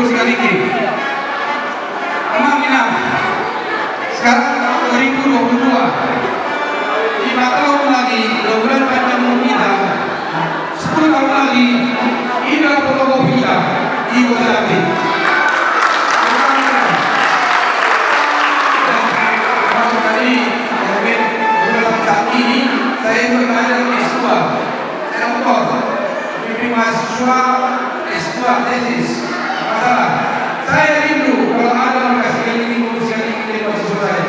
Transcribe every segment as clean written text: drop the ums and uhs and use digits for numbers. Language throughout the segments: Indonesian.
sekali lagi. Amanah. Sekarang 2022. 5 tahun lagi, mudah-mudahan panjang umur kita. 10 tahun lagi, ini adalah foto kita di Bojonegoro. Kali mungkin beberapa saat ini saya mengajar S2, saya doktor, bimbing mahasiswa S2 tesis. Masalah, saya rindu kalau ada lokasi yang ingin menguruskan ini mahasiswa saya.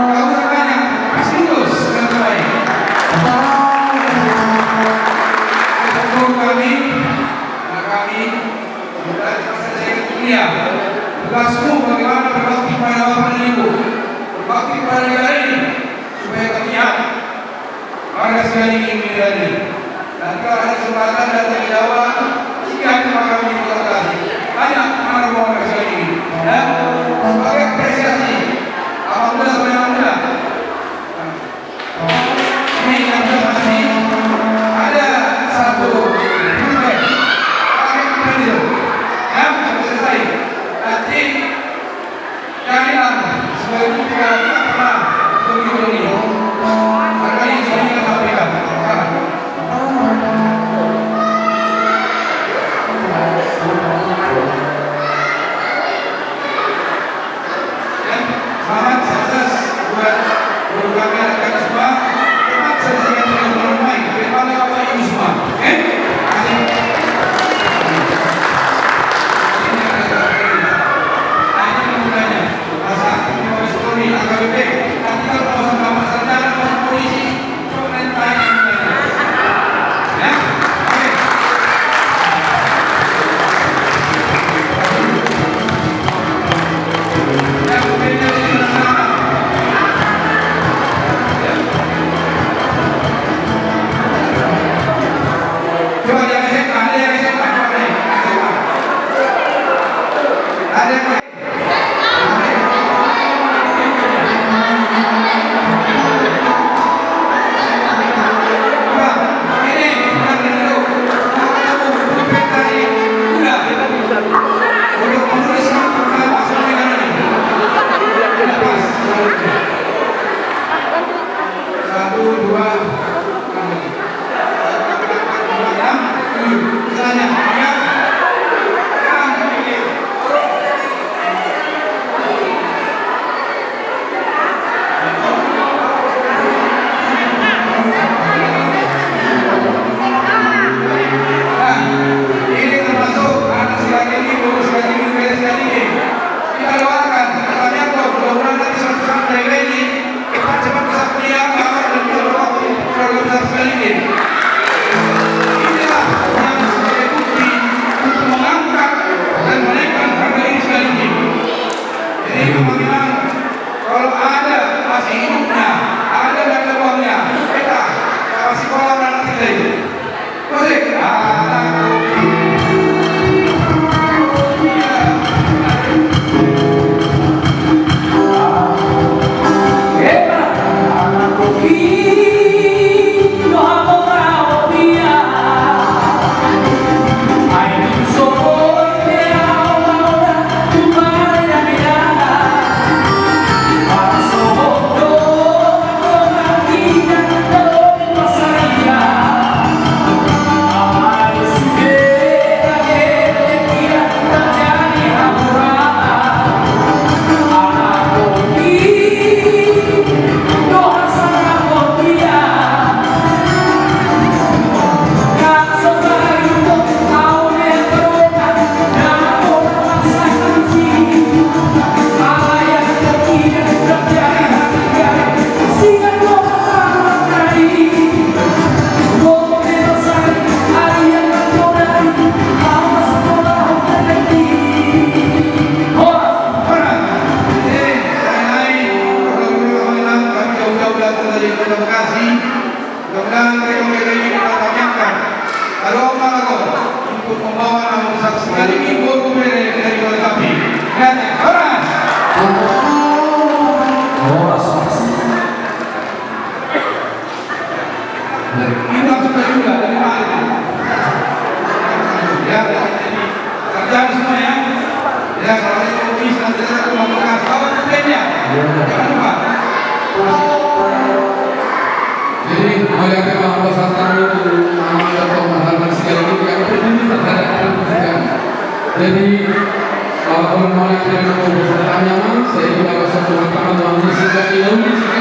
Kalau saya tanya, pasti lulus dengan baik. Kami, saya kuliah, tugasmu bagaimana berbakti pada Bapak dan Ibu. Bakti pada negara ini supaya terlihat warga sekali ingin menjadi. Dan kalau ada kesempatan datang ke Jawa, jika terima kami terima kasih banyak anak warga sekali ini. Dan sebagai apresiasi, alhamdulillah sebagai muda. Ini yang masih ada satu yang selesai. Nanti kalian sebagai kita pernah begitu ini. Maka ini saya sampaikan. Selamat sukses buat kami rekan semua. Selamat selesaikan dengan baik. Daripada Bapak Ibu semua. Oke? Ya, jadi kerjaan Jangan lupa. Jadi melihat bahwa peserta itu atau mahal sekali ini yang berdiri terhadap pendidikan. Jadi kalau mau yang pesertanya, saya juga rasa sudah pernah mengisi